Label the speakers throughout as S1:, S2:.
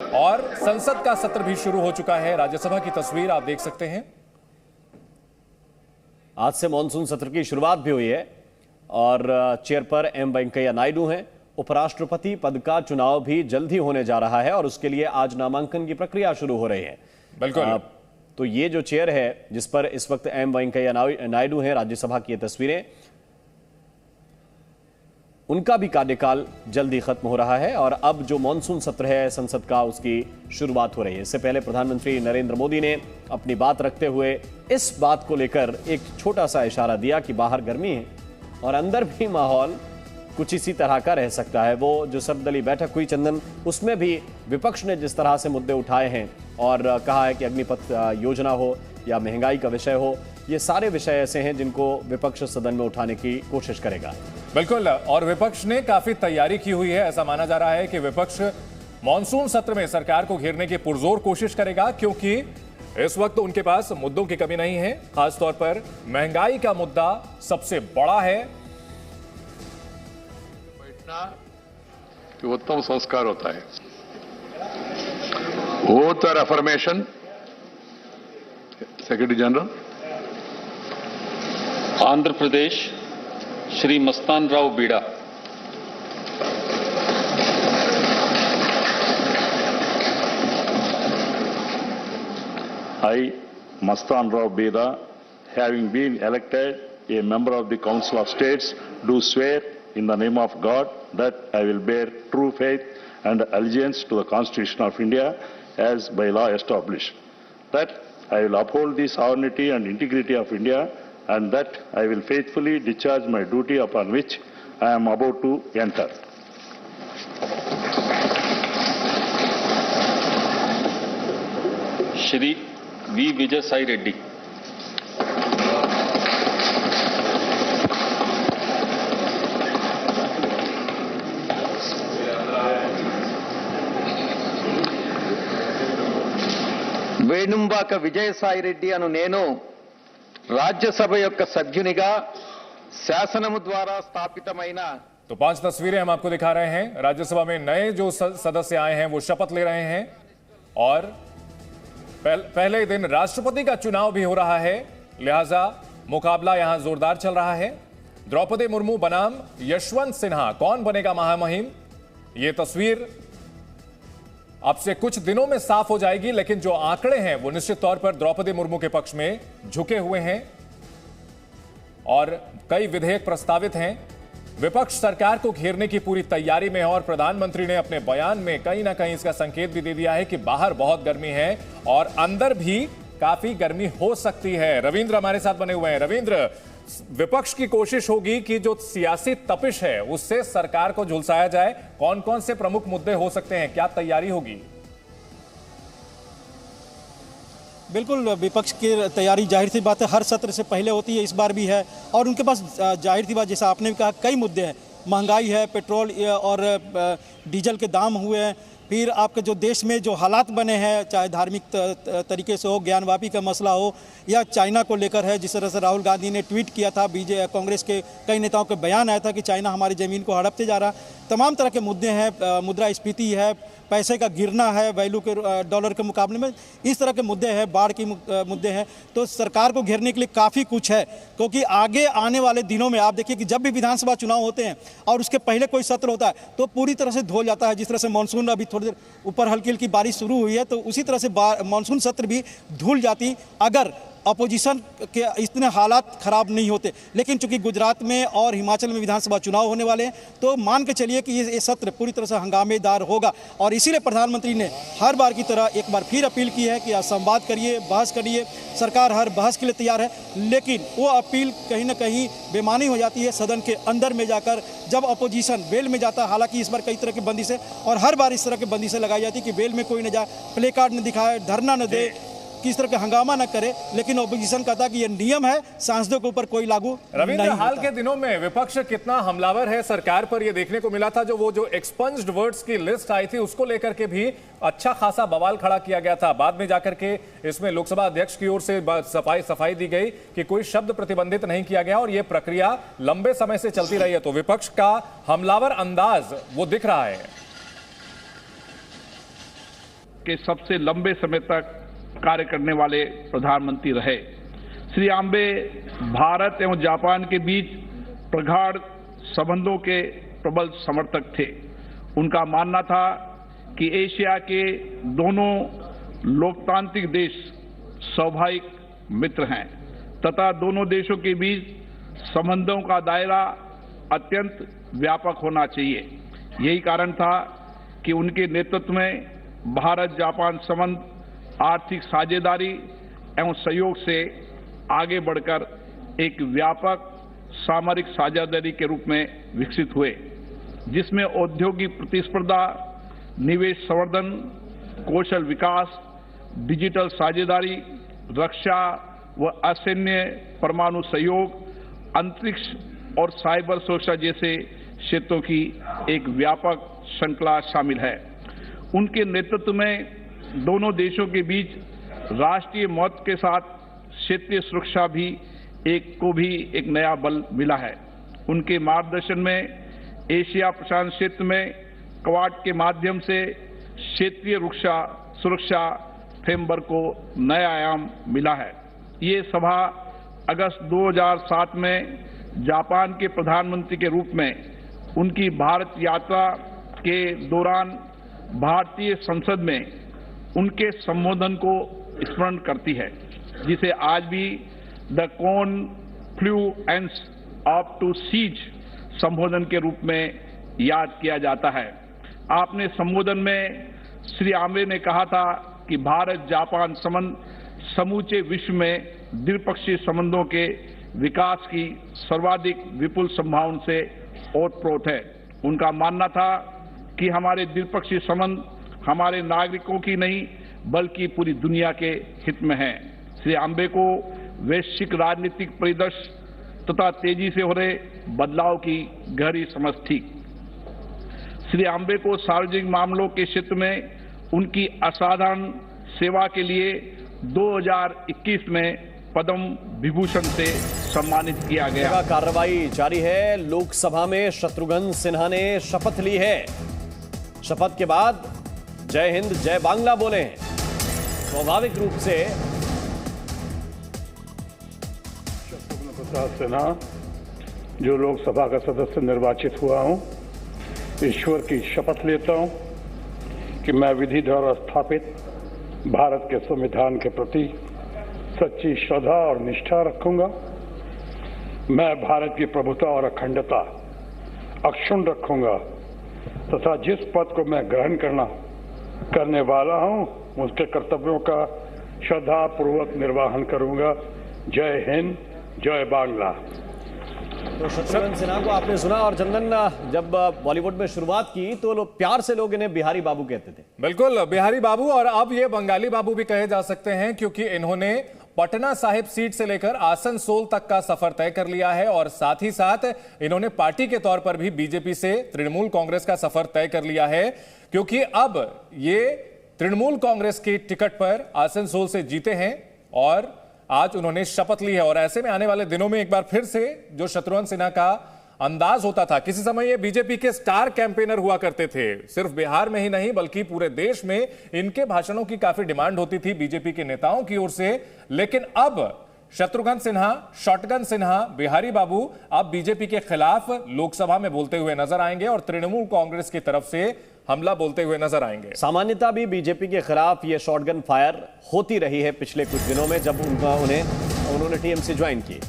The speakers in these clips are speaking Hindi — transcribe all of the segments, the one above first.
S1: और संसद का सत्र भी शुरू हो चुका है। राज्यसभा की तस्वीर आप देख सकते हैं।
S2: आज से मॉनसून सत्र की शुरुआत भी हुई है और चेयर पर एम वेंकैया नायडू हैं। उपराष्ट्रपति पद का चुनाव भी जल्द ही होने जा रहा है और उसके लिए आज नामांकन की प्रक्रिया शुरू हो रही है।
S1: बिल्कुल।
S2: तो ये जो चेयर है जिस पर इस वक्त एम वेंकैया नायडू हैं, राज्यसभा की ये तस्वीरें, उनका भी कार्यकाल जल्दी खत्म हो रहा है और अब जो मॉनसून सत्र है संसद का, उसकी शुरुआत हो रही है। इससे पहले प्रधानमंत्री नरेंद्र मोदी ने अपनी बात रखते हुए इस बात को लेकर एक छोटा सा इशारा दिया कि बाहर गर्मी है और अंदर भी माहौल कुछ इसी तरह का रह सकता है। वो जो सर्वदलीय बैठक हुई चंदन, उसमें भी विपक्ष ने जिस तरह से मुद्दे उठाए हैं और कहा है कि अग्निपथ योजना हो या महंगाई का विषय हो, ये सारे विषय ऐसे हैं जिनको विपक्ष सदन में उठाने की कोशिश करेगा।
S1: बिल्कुल, और विपक्ष ने काफी तैयारी की हुई है। ऐसा माना जा रहा है कि विपक्ष मॉनसून सत्र में सरकार को घेरने की पुरजोर कोशिश करेगा, क्योंकि इस वक्त उनके पास मुद्दों की कमी नहीं है। खासतौर पर महंगाई का मुद्दा सबसे बड़ा है।
S3: कि उत्तम संस्कार होता है। ओथ और affirmation, secretary general.
S4: Andhra Pradesh, Shri Mastan Rao बीड़ा।
S5: I, Mastan Rao Beda, having been elected a member of the Council of States, do swear in the name of God that I will bear true faith and allegiance to the Constitution of India as by law established, that I will uphold the sovereignty and integrity of India, and that I will faithfully discharge my duty upon which I am about to enter.
S4: Shri V Vijay Sai Reddy.
S6: Venumbaka Vijayasai Reddy అను నేను राज्यसभा యొక్క సభ్యునిగా శాసనము ద్వారా స్థాపితమైన।
S1: तो 5 तस्वीरें हम आपको दिखा रहे हैं। राज्यसभा में नए जो सदस्य आए हैं वो शपथ ले रहे हैं और पहले दिन राष्ट्रपति का चुनाव भी हो रहा है, लिहाजा मुकाबला यहां जोरदार चल रहा है। द्रौपदी मुर्मू बनाम यशवंत सिन्हा, कौन बनेगा महामहिम? ये तस्वीर अब से कुछ दिनों में साफ हो जाएगी, लेकिन जो आंकड़े हैं वो निश्चित तौर पर द्रौपदी मुर्मू के पक्ष में झुके हुए हैं और कई विधेयक प्रस्तावित हैं। विपक्ष सरकार को घेरने की पूरी तैयारी में है और प्रधानमंत्री ने अपने बयान में कहीं ना कहीं इसका संकेत भी दे दिया है कि बाहर बहुत गर्मी है और अंदर भी काफी गर्मी हो सकती है। रविंद्र हमारे साथ बने हुए हैं। रविंद्र, विपक्ष की कोशिश होगी कि जो सियासी तपिश है उससे सरकार को झुलसाया जाए। कौन कौन से प्रमुख मुद्दे हो सकते हैं, क्या तैयारी होगी?
S7: बिल्कुल, विपक्ष की तैयारी जाहिर सी बात है हर सत्र से पहले होती है, इस बार भी है और उनके पास जाहिर सी बात, जैसा आपने भी कहा, कई मुद्दे हैं। महंगाई है, पेट्रोल और डीजल के दाम हुए हैं, फिर आपके जो देश में जो हालात बने हैं, चाहे धार्मिक तरीके से हो, ज्ञानवापी का मसला हो या चाइना को लेकर है, जिस तरह से राहुल गांधी ने ट्वीट किया था, कांग्रेस के कई नेताओं के बयान आया था कि चाइना हमारी ज़मीन को हड़पते जा रहा। तमाम तरह के मुद्दे हैं, मुद्रास्फीति है, पैसे का गिरना है वैल्यू के डॉलर के मुकाबले में, इस तरह के मुद्दे हैं, बाढ़ के मुद्दे हैं। तो सरकार को घेरने के लिए काफ़ी कुछ है, क्योंकि आगे आने वाले दिनों में आप देखिए कि जब भी विधानसभा चुनाव होते हैं और उसके पहले कोई सत्र होता है तो पूरी तरह से धो जाता है। जिस तरह से मानसून अभी थोड़ी देर ऊपर हल्की हल्की बारिश शुरू हुई है, तो उसी तरह से मानसून सत्र भी धुल जाती अगर अपोजिशन के इतने हालात खराब नहीं होते। लेकिन चूंकि गुजरात में और हिमाचल में विधानसभा चुनाव होने वाले हैं, तो मान के चलिए कि ये सत्र पूरी तरह से हंगामेदार होगा और इसीलिए प्रधानमंत्री ने हर बार की तरह एक बार फिर अपील की है कि आज संवाद करिए, बहस करिए। सरकार हर बहस के लिए तैयार है, लेकिन वो अपील कहीं ना कहीं बेमानी हो जाती है सदन के अंदर में जाकर, जब अपोजिशन वेल में जाता है। हालांकि इस बार कई तरह की बंदिशें और हर बार इस तरह की बंदिशें लगाई जाती है कि वेल में कोई न जाए, प्ले कार्ड न दिखाए, धरना न दे, किस तरह का हंगामा न करे, लेकिन ऑपोजिशन कहता कि ये नियम है, सांसदों के ऊपर कोई लागू
S1: रविंद्र,
S7: नहीं
S1: हाल
S7: होता।
S1: के दिनों में विपक्ष कितना हमलावर है सरकार पर, यह देखने को मिला था। जो एक्सपंज्ड वर्ड्स की लिस्ट आई थी उसको लेकर के भी अच्छा खासा बवाल खड़ा किया गया था। बाद में जाकर के इसमें लोकसभा अध्यक्ष की ओर से सफाई दी गई कि कोई शब्द प्रतिबंधित नहीं किया गया और यह प्रक्रिया लंबे समय से चलती रही है। तो विपक्ष का हमलावर अंदाज वो दिख रहा है।
S8: के सबसे लंबे समय तक कार्य करने वाले प्रधानमंत्री रहे। श्री आबे भारत एवं जापान के बीच प्रगाढ़ संबंधों के प्रबल समर्थक थे। उनका मानना था कि एशिया के दोनों लोकतांत्रिक देश स्वाभाविक मित्र हैं तथा दोनों देशों के बीच संबंधों का दायरा अत्यंत व्यापक होना चाहिए। यही कारण था कि उनके नेतृत्व में भारत जापान संबंध आर्थिक साझेदारी एवं सहयोग से आगे बढ़कर एक व्यापक सामरिक साझेदारी के रूप में विकसित हुए, जिसमें औद्योगिक प्रतिस्पर्धा, निवेश संवर्धन, कौशल विकास, डिजिटल साझेदारी, रक्षा व असैन्य परमाणु सहयोग, अंतरिक्ष और साइबर सुरक्षा जैसे क्षेत्रों की एक व्यापक श्रृंखला शामिल है। उनके नेतृत्व में दोनों देशों के बीच राष्ट्रीय महत्व के साथ क्षेत्रीय सुरक्षा भी एक नया बल मिला है। उनके मार्गदर्शन में एशिया प्रशांत क्षेत्र में क्वाड के माध्यम से क्षेत्रीय सुरक्षा फ्रेमवर्क को नया आयाम मिला है। ये सभा अगस्त 2007 में जापान के प्रधानमंत्री के रूप में उनकी भारत यात्रा के दौरान भारतीय संसद में उनके संबोधन को स्मरण करती है, जिसे आज भी the confluence of two seas संबोधन के रूप में याद किया जाता है। आपने संबोधन में श्री आबे ने कहा था कि भारत जापान संबंध समूचे विश्व में द्विपक्षीय संबंधों के विकास की सर्वाधिक विपुल संभावना से ओतप्रोत है। उनका मानना था कि हमारे द्विपक्षीय संबंध हमारे नागरिकों की नहीं बल्कि पूरी दुनिया के हित में है। श्री आबे को वैश्विक राजनीतिक परिदृश्य तथा तेजी से हो रहे बदलाव की गहरी समझ थी। श्री आबे को सार्वजनिक मामलों के क्षेत्र में उनकी असाधारण सेवा के लिए 2021 में पद्म विभूषण से सम्मानित किया गया।
S2: कार्रवाई जारी है। लोकसभा में शत्रुघ्न सिन्हा ने शपथ ली है। शपथ के बाद जय हिंद जय बांग्ला बोले हैं। स्वाभाविक रूप से
S9: शत्रुघ्न प्रसाद सिन्हा जो लोकसभा का सदस्य निर्वाचित हुआ हूं, ईश्वर की शपथ लेता हूं कि मैं विधि द्वारा स्थापित भारत के संविधान के प्रति सच्ची श्रद्धा और निष्ठा रखूंगा। मैं भारत की प्रभुता और अखंडता अक्षुण्ण रखूंगा तथा जिस पद को मैं ग्रहण करने वाला हूं उसके कर्तव्यों का श्रद्धापूर्वक निर्वहन करूंगा। जय हिंद जय बांग्ला।
S2: तो शत्रुघ्न सिन्हा को आपने सुना। और चंदन, जब बॉलीवुड में शुरुआत की तो प्यार से लोग इन्हें बिहारी बाबू कहते थे।
S1: बिल्कुल, बिहारी बाबू, और अब ये बंगाली बाबू भी कहे जा सकते हैं क्योंकि इन्होंने पटना साहिब सीट से लेकर आसनसोल तक का सफर तय कर लिया है और साथ ही साथ इन्होंने पार्टी के तौर पर भी बीजेपी से तृणमूल कांग्रेस का सफर तय कर लिया है, क्योंकि अब ये तृणमूल कांग्रेस की टिकट पर आसनसोल से जीते हैं और आज उन्होंने शपथ ली है। और ऐसे में आने वाले दिनों में एक बार फिर से जो शत्रुघ्न सिन्हा का अंदाज होता था, किसी समय ये बीजेपी के स्टार कैंपेनर हुआ करते थे, सिर्फ बिहार में ही नहीं बल्कि पूरे देश में इनके भाषणों की काफी डिमांड होती थी बीजेपी के नेताओं की ओर से। लेकिन अब शत्रुघ्न सिन्हा, शॉटगन सिन्हा, बिहारी बाबू अब बीजेपी के खिलाफ लोकसभा में बोलते हुए नजर आएंगे और तृणमूल कांग्रेस की तरफ से हमला बोलते हुए नजर आएंगे।
S2: सामान्यतः भी बीजेपी के खिलाफ ये शॉटगन फायर होती रही है पिछले कुछ दिनों में जब उन्होंने टीएमसी ज्वाइन की।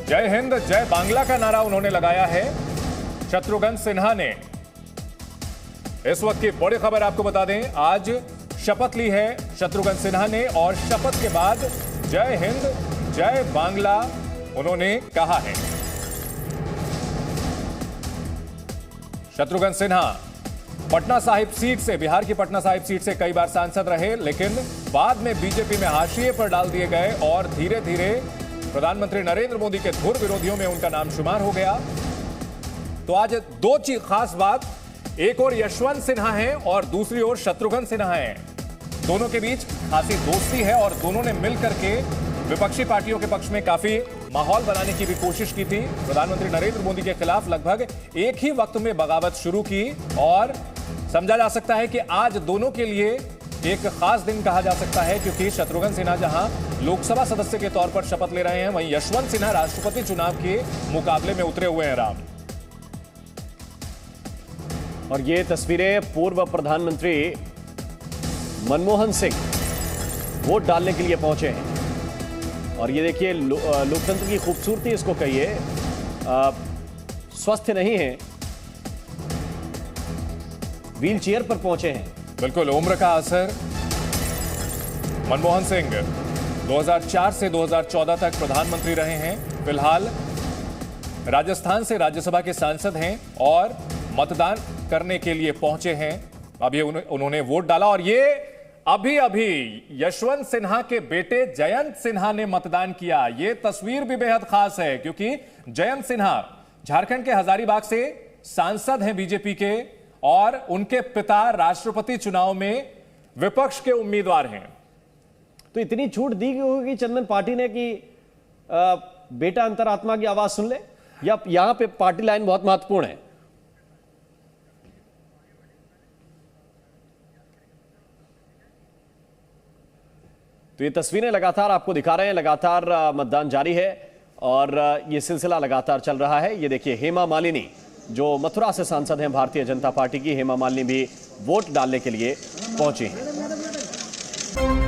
S1: जय हिंद जय बांग्ला का नारा उन्होंने लगाया है शत्रुघ्न सिन्हा ने। इस वक्त की बड़ी खबर आपको बता दें, आज शपथ ली है शत्रुघ्न सिन्हा ने और शपथ के बाद जय हिंद जय बांग्ला उन्होंने कहा है। शत्रुघ्न सिन्हा पटना साहिब सीट से, बिहार की पटना साहिब सीट से कई बार सांसद रहे, लेकिन बाद में बीजेपी में हाशिए पर डाल दिए गए और धीरे धीरे प्रधानमंत्री नरेंद्र मोदी के धुर विरोधियों में उनका नाम शुमार हो गया। तो आज दो चीज खास बात, एक और यशवंत सिन्हा है और दूसरी ओर शत्रुघ्न सिन्हा है। दोनों के बीच खासी दोस्ती है और दोनों ने मिलकर के विपक्षी पार्टियों के पक्ष में काफी माहौल बनाने की भी कोशिश की थी। प्रधानमंत्री नरेंद्र मोदी के खिलाफ लगभग एक ही वक्त में बगावत शुरू की और समझा जा सकता है कि आज दोनों के लिए एक खास दिन कहा जा सकता है, क्योंकि शत्रुघ्न सिन्हा जहां लोकसभा सदस्य के तौर पर शपथ ले रहे हैं, वहीं यशवंत सिन्हा राष्ट्रपति चुनाव के मुकाबले में उतरे हुए हैं। राम,
S2: और ये तस्वीरें पूर्व प्रधानमंत्री मनमोहन सिंह वोट डालने के लिए पहुंचे हैं। और ये देखिए लोकतंत्र की खूबसूरती इसको कहिए, स्वस्थ नहीं है, व्हील चेयर पर पहुंचे हैं।
S1: बिल्कुल उम्र का असर। मनमोहन सिंह 2004 से 2014 तक प्रधानमंत्री रहे हैं। फिलहाल राजस्थान से राज्यसभा के सांसद हैं और मतदान करने के लिए पहुंचे हैं। अभी उन्होंने वोट डाला और ये अभी अभी यशवंत सिन्हा के बेटे जयंत सिन्हा ने मतदान किया। ये तस्वीर भी बेहद खास है, क्योंकि जयंत सिन्हा झारखंड के हजारीबाग से सांसद हैं बीजेपी के, और उनके पिता राष्ट्रपति चुनाव में विपक्ष के उम्मीदवार हैं।
S2: तो इतनी छूट दी गई होगी चंदन पार्टी ने कि बेटा अंतरात्मा की आवाज सुन ले, या यहां पे पार्टी लाइन बहुत महत्वपूर्ण है? तो ये तस्वीरें लगातार आपको दिखा रहे हैं, लगातार मतदान जारी है और ये सिलसिला लगातार चल रहा है। ये देखिए हेमा मालिनी जो मथुरा से सांसद हैं भारतीय जनता पार्टी की, हेमा मालिनी भी वोट डालने के लिए पहुंची हैं।